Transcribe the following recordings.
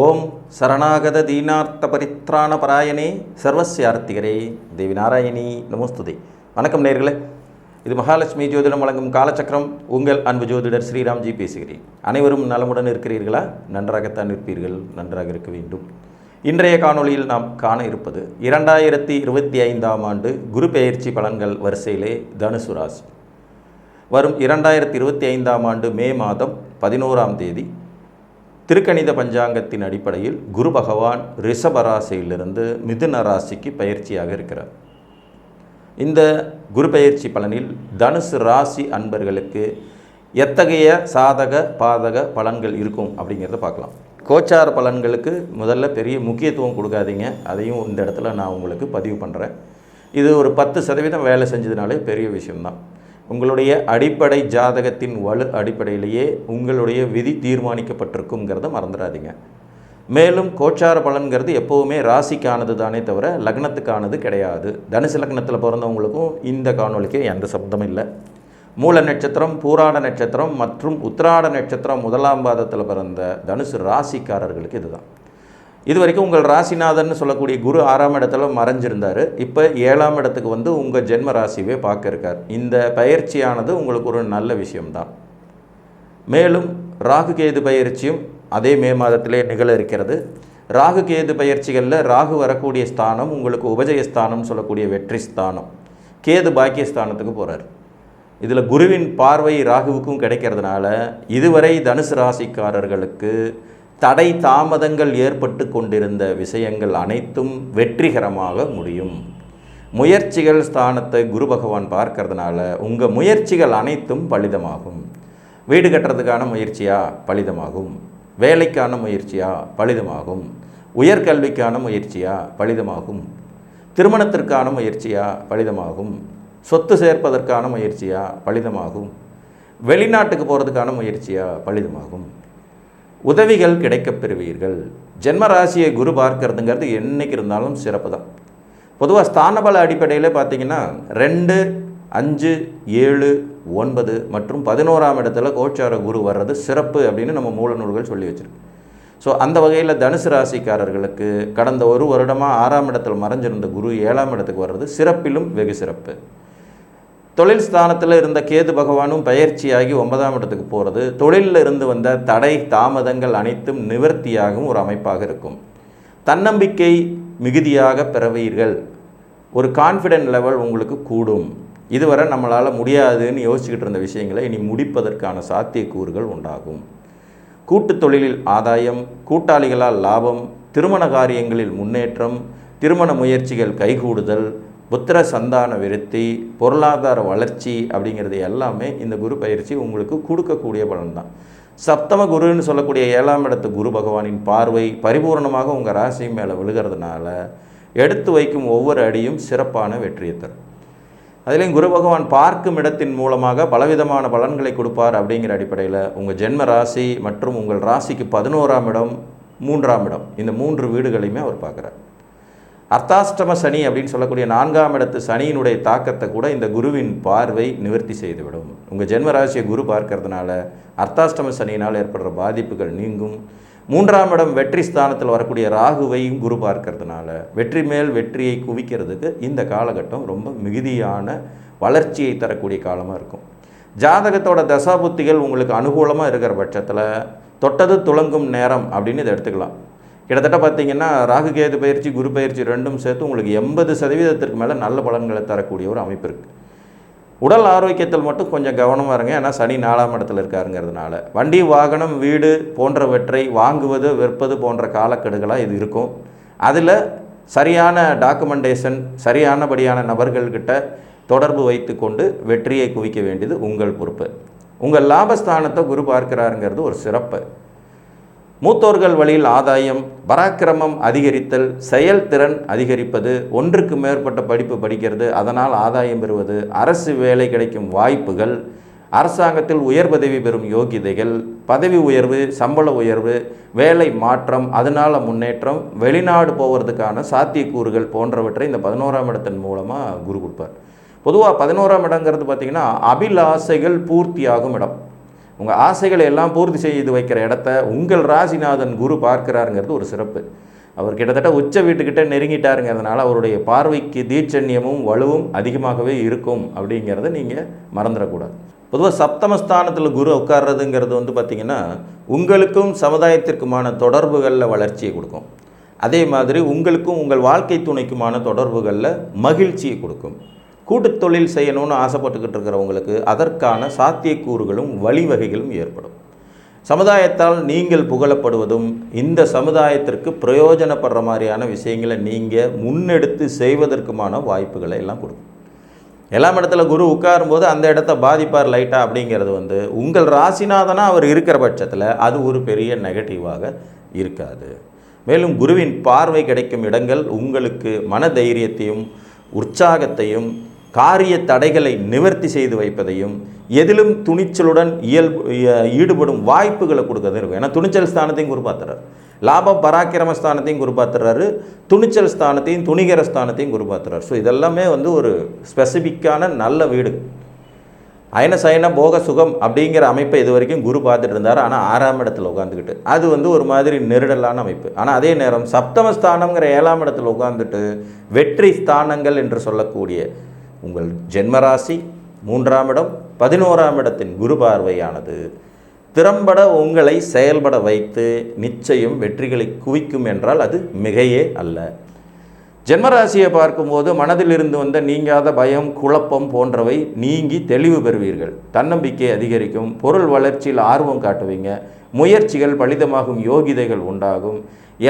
ஓம் சரணாகத தீனார்த்த பரித்ராண பராயணே சர்வஸ்யார்த்திகரே தேவி நாராயணி நமோஸ்துதே. வணக்கம் நேயர்களே, இது மகாலட்சுமி ஜோதிடம் வழங்கும் காலச்சக்கரம். உங்கள் அன்பு ஜோதிடர் ஸ்ரீராம்ஜி பேசுகிறேன். அனைவரும் நலமுடன் இருக்கிறீர்களா? நன்றாகத்தான் இருப்பீர்கள், நன்றாக இருக்க வேண்டும். இன்றைய காணொளியில் நாம் காண இருப்பது 2025ஆம் ஆண்டு குரு பெயர்ச்சி பலன்கள் வரிசையிலே தனுசு ராசி. வரும் 2025ஆம் ஆண்டு மே மாதம் 11ஆம் தேதி திருக்கணித பஞ்சாங்கத்தின் அடிப்படையில் குரு பகவான் ரிஷப ராசியிலிருந்து மிதுன ராசிக்கு பயிற்சியாக இருக்கிறார். இந்த குரு பயிற்சி பலனில் தனுசு ராசி அன்பர்களுக்கு எத்தகைய சாதக பாதக பலன்கள் இருக்கும் அப்படிங்கிறத பார்க்கலாம். கோச்சார பலன்களுக்கு முதல்ல பெரிய முக்கியத்துவம் கொடுக்காதீங்க, அதையும் இந்த இடத்துல நான் உங்களுக்கு பதிவு பண்ணுறேன். இது ஒரு 10% வேலை செஞ்சதுனாலே பெரிய விஷயம்தான். உங்களுடைய அடிப்படை ஜாதகத்தின் வலு அடிப்படையிலேயே உங்களுடைய விதி தீர்மானிக்கப்பட்டிருக்குங்கிறத மறந்துடாதீங்க. மேலும் கோச்சார பலன்கிறது எப்போவுமே ராசிக்கானது தானே தவிர லக்னத்துக்கானது கிடையாது. தனுசு லக்னத்தில் பிறந்தவங்களுக்கும் இந்த காணொலிக்கு எந்த சம்பந்தமும் இல்லை. மூல நட்சத்திரம், பூராட நட்சத்திரம் மற்றும் உத்திராட நட்சத்திரம் முதலாம் பாதத்தில் பிறந்த தனுசு ராசிக்காரர்களுக்கு இதுதான். இது வரைக்கும் உங்கள் ராசிநாதன் சொல்லக்கூடிய குரு 6ஆம் இடத்துல மறைஞ்சிருந்தார். இப்போ 7ஆம் இடத்துக்கு வந்து உங்கள் ஜென்ம ராசியவே பார்க்க இருக்கார். இந்த பயிற்சியானது உங்களுக்கு ஒரு நல்ல விஷயம்தான். மேலும் ராகு கேது பயிற்சியும் அதே மே மாதத்திலே நிகழ இருக்கிறது. ராகு கேது பயிற்சிகளில் ராகு வரக்கூடிய ஸ்தானம் உங்களுக்கு உபஜயஸ்தானம் சொல்லக்கூடிய வெற்றி ஸ்தானம். கேது பாக்கியஸ்தானத்துக்கு போகிறார். இதில் குருவின் பார்வை ராகுவுக்கும் கிடைக்கிறதுனால இதுவரை தனுசு ராசிக்காரர்களுக்கு தடை தாமதங்கள் ஏற்பட்டு கொண்டிருந்த விஷயங்கள் அனைத்தும் வெற்றிகரமாக முடியும். முயற்சிகள் ஸ்தானத்தை குரு பகவான் பார்க்கறதுனால உங்கள் முயற்சிகள் அனைத்தும் பலிதமாகும். வீடு கட்டுறதுக்கான முயற்சியா பலிதமாகும், வேலைக்கான முயற்சியா பலிதமாகும், உயர்கல்விக்கான முயற்சியா பலிதமாகும், திருமணத்திற்கான முயற்சியா பலிதமாகும், சொத்து சேர்ப்பதற்கான முயற்சியா பலிதமாகும், வெளிநாட்டுக்கு போகிறதுக்கான முயற்சியா பலிதமாகும், உதவிகள் கிடைக்கப் பெறுவீர்கள். ஜென்மராசியை குரு பார்க்கறதுங்கிறது என்றைக்கு இருந்தாலும் சிறப்பு தான். பொதுவாக ஸ்தானபல அடிப்படையில் பார்த்திங்கன்னா 2, 5, 7, 9 மற்றும் 11ஆம் இடத்துல கோச்சார குரு வர்றது சிறப்பு அப்படின்னு நம்ம மூல நூல்கள் சொல்லி வச்சுருக்கு. ஸோ அந்த வகையில் தனுசு ராசிக்காரர்களுக்கு கடந்த ஒரு வருடமாக 6ஆம் இடத்தில் மறைஞ்சிருந்த குரு 7ஆம் இடத்துக்கு வர்றது சிறப்பிலும் வெகு சிறப்பு. தொழில் ஸ்தானத்தில் இருந்த கேது பகவானும் பயிற்சியாகி 9ஆம் இடத்துக்கு போகிறது தொழிலில் இருந்து வந்த தடை தாமதங்கள் அனைத்தும் நிவர்த்தியாகும் ஒரு அமைப்பாக இருக்கும். தன்னம்பிக்கை மிகுதியாக பெறுவீர்கள். ஒரு கான்ஃபிடென்ட் லெவல் உங்களுக்கு கூடும். இதுவரை நம்மளால் முடியாதுன்னு யோசிச்சுக்கிட்டு இருந்த விஷயங்களை இனி முடிப்பதற்கான சாத்தியக்கூறுகள் உண்டாகும். கூட்டு தொழிலில் ஆதாயம், கூட்டாளிகளால் லாபம், திருமண காரியங்களில் முன்னேற்றம், திருமண முயற்சிகள் கைகூடுதல், புத்திர சந்தான விருத்தி, பொருளாதார வளர்ச்சி அப்படிங்கிறது எல்லாமே இந்த குரு பயிற்சி உங்களுக்கு கொடுக்கக்கூடிய பலன் தான். சப்தம குருன்னு சொல்லக்கூடிய 7ஆம் இடத்து குரு பகவானின் பார்வை பரிபூர்ணமாக உங்கள் ராசி மேலே விழுகிறதுனால எடுத்து வைக்கும் ஒவ்வொரு அடியும் சிறப்பான வெற்றியை தரும். அதுலேயும் குரு பகவான் பார்க்கும் இடத்தின் மூலமாக பலவிதமான பலன்களை கொடுப்பார். அப்படிங்கிற அடிப்படையில் உங்கள் ஜென்ம ராசி மற்றும் உங்கள் ராசிக்கு 11ஆம் இடம், 3ஆம் இடம், இந்த 3 வீடுகளையுமே அவர் பார்க்குறார். அர்த்தாஷ்டம சனி அப்படின்னு சொல்லக்கூடிய 4ஆம் இடத்து சனியினுடைய தாக்கத்தை கூட இந்த குருவின் பார்வை நிவர்த்தி செய்துவிடும். உங்கள் ஜென்மராசியை குரு பார்க்கறதுனால அர்த்தாஷ்டம சனியினால் ஏற்படுற பாதிப்புகள் நீங்கும். 3ஆம் இடம் வெற்றி ஸ்தானத்தில் வரக்கூடிய ராகுவையும் குரு பார்க்கறதுனால வெற்றி மேல் வெற்றியை குவிக்கிறதுக்கு இந்த காலகட்டம் ரொம்ப மிகுதியான வளர்ச்சியை தரக்கூடிய காலமாக இருக்கும். ஜாதகத்தோட தசாபுத்திகள் உங்களுக்கு அனுகூலமாக இருக்கிற பட்சத்தில் தொட்டது துளங்கும் நேரம் அப்படின்னு இதை எடுத்துக்கலாம். கிட்டத்தட்ட பார்த்திங்கன்னா ராகு கேது பயிற்சி குரு பயிற்சி ரெண்டும் சேர்த்து உங்களுக்கு 80% மேலே நல்ல பலன்களை தரக்கூடிய ஒரு அமைப்பு இருக்குது. உடல் ஆரோக்கியத்தில் மட்டும் கொஞ்சம் கவனமாக இருங்க. ஏன்னா சனி 4ஆம் இடத்துல இருக்காருங்கிறதுனால வண்டி, வாகனம், வீடு போன்றவற்றை வாங்குவது, விற்பது போன்ற காலக்கெடுகளாக இது இருக்கும். அதில் சரியான டாக்குமெண்டேஷன், சரியானபடியான நபர்கள்கிட்ட தொடர்பு வைத்து கொண்டு வெற்றியை குவிக்க வேண்டியது உங்கள் பொறுப்பு. உங்கள் லாபஸ்தானத்தை குரு பார்க்கிறாருங்கிறது ஒரு சிறப்பு. மூத்தோர்கள் வழியில் ஆதாயம், பராக்கிரமம் அதிகரித்தல், செயல்திறன் அதிகரிப்பது, ஒன்றுக்கு மேற்பட்ட படிப்பு படிக்கிறது, அதனால் ஆதாயம் பெறுவது, அரசு வேலை கிடைக்கும் வாய்ப்புகள், அரசாங்கத்தில் உயர் பதவி பெறும் யோகிதைகள், பதவி உயர்வு, சம்பள உயர்வு, வேலை மாற்றம், அதனால் முன்னேற்றம், வெளிநாடு போவதுக்கான சாத்தியக்கூறுகள் போன்றவற்றை இந்த 11ஆம் இடத்தின் மூலமாக குரு கொடுப்பார். பொதுவாக 11ஆம் இடங்கிறது பார்த்திங்கன்னா அபிலாசைகள் பூர்த்தியாகும் இடம். உங்கள் ஆசைகளை எல்லாம் பூர்த்தி செய்து வைக்கிற இடத்த உங்கள் ராசிநாதன் குரு பார்க்கிறாருங்கிறது ஒரு சிறப்பு. அவர் கிட்டத்தட்ட உச்ச வீட்டுக்கிட்ட நெருங்கிட்டாருங்கிறதுனால அவருடைய பார்வைக்கு தீட்சண்யமும் வலுவும் அதிகமாகவே இருக்கும் அப்படிங்கிறத நீங்கள் மறந்துடக்கூடாது. பொதுவாக சப்தமஸ்தானத்தில் குரு உட்கார்றதுங்கிறது வந்து பார்த்திங்கன்னா உங்களுக்கும் சமுதாயத்திற்குமான தொடர்புகளில் வளர்ச்சியை கொடுக்கும். அதே மாதிரி உங்களுக்கும் உங்கள் வாழ்க்கை துணைக்குமான தொடர்புகளில் மகிழ்ச்சியை கொடுக்கும். கூட்டுத் தொழில் செய்யணும்னு ஆசைப்பட்டுக்கிட்டு இருக்கிறவங்களுக்கு அதற்கான சாத்தியக்கூறுகளும் வழிவகைகளும் ஏற்படும். சமுதாயத்தால் நீங்கள் புகழப்படுவதும் இந்த சமுதாயத்திற்கு பிரயோஜனப்படுற மாதிரியான விஷயங்களை நீங்கள் முன்னெடுத்து செய்வதற்குமான வாய்ப்புகளை எல்லாம் கொடுக்கும். எல்லா இடத்துல குரு உட்காரும்போது அந்த இடத்த பாதிப்பார் லைட்டாக அப்படிங்கிறது வந்து உங்கள் ராசிநாதனாக அவர் இருக்கிற பட்சத்தில் அது ஒரு பெரிய நெகட்டிவாக இருக்காது. மேலும் குருவின் பார்வை கிடைக்கும் இடங்கள் உங்களுக்கு மன தைரியத்தையும் உற்சாகத்தையும் காரிய தடைகளை நிவர்த்தி செய்து வைப்பதையும் எதிலும் துணிச்சலுடன் ஈடுபடும் வாய்ப்புகளை கொடுக்கறது இருக்கும். ஏன்னா துணிச்சல் ஸ்தானத்தையும் குரு பார்த்துறாரு, லாப பராக்கிரம ஸ்தானத்தையும் குரு பார்த்துறாரு, துணிச்சல் ஸ்தானத்தையும் துணிகர ஸ்தானத்தையும் குரு பார்த்துறாரு. ஸோ இதெல்லாமே வந்து ஒரு ஸ்பெசிஃபிக்கான நல்ல வீடு. அயன சயன போக சுகம் அப்படிங்கிற அமைப்பை இது வரைக்கும் குரு பார்த்துட்டு இருந்தார். ஆனால் 6ஆம் இடத்துல உட்காந்துக்கிட்டு அது வந்து ஒரு மாதிரி நெருடலான அமைப்பு. ஆனால் அதே நேரம் சப்தமஸ்தானங்கிற 7ஆம் இடத்துல உட்காந்துட்டு வெற்றி ஸ்தானங்கள் என்று சொல்லக்கூடிய உங்கள் ஜென்மராசி 3ஆம் இடம் 11ஆம் இடத்தின் குரு பார்வையானது திறம்பட உங்களை செயல்பட வைத்து நிச்சயம் வெற்றிகளை குவிக்கும் என்றால் அது மிகையே அல்ல. ஜென்மராசியை பார்க்கும்போது மனதில் இருந்து வந்த நீங்காத பயம் குழப்பம் போன்றவை நீங்கி தெளிவு பெறுவீர்கள். தன்னம்பிக்கை அதிகரிக்கும், பொருள் வளர்ச்சியில் ஆர்வம் காட்டுவீங்க, முயற்சிகள் பலிதமாகும், யோகிதைகள் உண்டாகும்,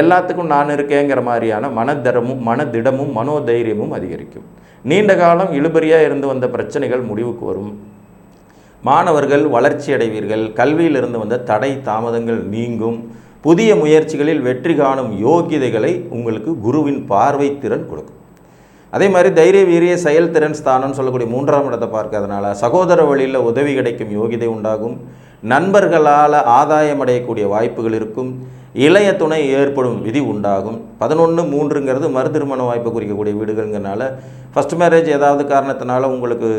எல்லாத்துக்கும் நான் இருக்கேங்கிற மாதிரியான மனதிடமும் மனோதைரியமும் அதிகரிக்கும். நீண்ட காலம் இழுபறியாக இருந்து வந்த பிரச்சனைகள் முடிவுக்கு வரும். மாணவர்கள் வளர்ச்சி அடைவீர்கள். கல்வியில் இருந்து வந்த தடை தாமதங்கள் நீங்கும். புதிய முயற்சிகளில் வெற்றி காணும் யோகிதைகளை உங்களுக்கு குருவின் பார்வை திறன் கொடுக்கும். அதே மாதிரி தைரிய வீரிய செயல்திறன் ஸ்தானம்னு சொல்லக்கூடிய 3ஆம் இடத்தை பார்க்கறதுனால சகோதர வழியில் உதவி கிடைக்கும் யோகிதை உண்டாகும். நண்பர்களால் ஆதாயம் அடையக்கூடிய வாய்ப்புகள் இருக்கும். இளைய துணை ஏற்படும் விதி உண்டாகும். 11-3ங்கிறது மறு திருமண வாய்ப்பு குறிக்கக்கூடிய வீடுகள்ங்கிறனால ஃபஸ்ட் மேரேஜ் ஏதாவது காரணத்தினால உங்களுக்கு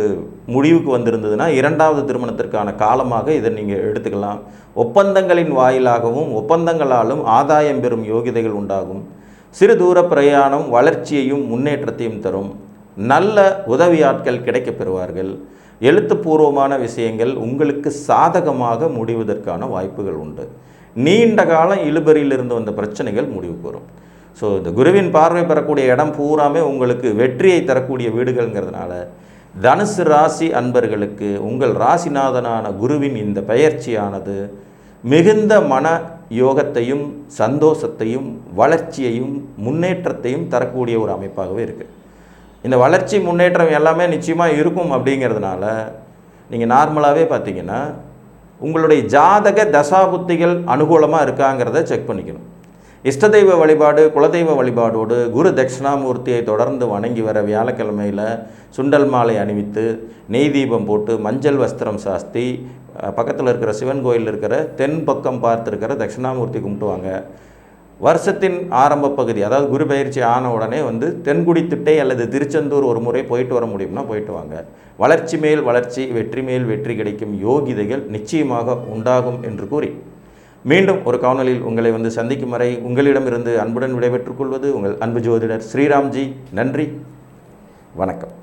முடிவுக்கு வந்திருந்ததுன்னா 2வது திருமணத்திற்கான காலமாக இதை நீங்கள் எடுத்துக்கலாம். ஒப்பந்தங்களின் வாயிலாகவும் ஒப்பந்தங்களாலும் ஆதாயம் பெறும் யோகிதைகள் உண்டாகும். சிறு தூர பிரயாணம் வளர்ச்சியையும் முன்னேற்றத்தையும் தரும். நல்ல உதவியாட்கள் கிடைக்கப் பெறுவார்கள். எழுத்துப்பூர்வமான விஷயங்கள் உங்களுக்கு சாதகமாக முடிவதற்கான வாய்ப்புகள் உண்டு. நீண்ட காலம் இழுபறியில் இருந்து வந்த பிரச்சனைகள் முடிவுக்கு வரும். ஸோ இந்த குருவின் பார்வை பெறக்கூடிய இடம் பூராமே உங்களுக்கு வெற்றியை தரக்கூடிய வீடுகள்ங்கிறதுனால தனுசு ராசி அன்பர்களுக்கு உங்கள் ராசிநாதனான குருவின் இந்த பெயர்ச்சியானது மிகுந்த மன யோகத்தையும் சந்தோஷத்தையும் வளர்ச்சியையும் முன்னேற்றத்தையும் தரக்கூடிய ஒரு அமைப்பாகவே இருக்குது. இந்த வளர்ச்சி முன்னேற்றம் எல்லாமே நிச்சயமாக இருக்கும். அப்படிங்கிறதுனால நீங்கள் நார்மலாகவே பார்த்தீங்கன்னா உங்களுடைய ஜாதக தசாபுத்திகள் அனுகூலமாக இருக்காங்கிறத செக் பண்ணிக்கணும். இஷ்டதெய்வ வழிபாடு குலதெய்வ வழிபாடோடு குரு தட்சிணாமூர்த்தியை தொடர்ந்து வணங்கி வர வியாழக்கிழமையில் சுண்டல் மாலை அணிவித்து நெய் தீபம் போட்டு மஞ்சள் வஸ்திரம் சாஸ்தி பக்கத்தில் இருக்கிற சிவன் கோயிலில் இருக்கிற தென் பக்கம் பார்த்துருக்கிற தட்சிணாமூர்த்தி கும்பிட்டுவாங்க. வருஷத்தின் ஆரம்ப பகுதி அதாவது குரு பயிற்சி ஆன உடனே வந்து தென்குடி திட்டை அல்லது திருச்செந்தூர் ஒரு முறை போயிட்டு வர முடியும்னா போயிட்டு வாங்க. வளர்ச்சி மேல் வளர்ச்சி வெற்றி மேல் வெற்றி கிடைக்கும் யோகிதைகள் நிச்சயமாக உண்டாகும் என்று கூறி மீண்டும் ஒரு காணொலியில் உங்களை வந்து சந்திக்கும் வரை உங்களிடமிருந்து அன்புடன் விடைபெற்றுக் கொள்வது உங்கள் அன்பு ஜோதிடர் ஸ்ரீராம்ஜி. நன்றி, வணக்கம்.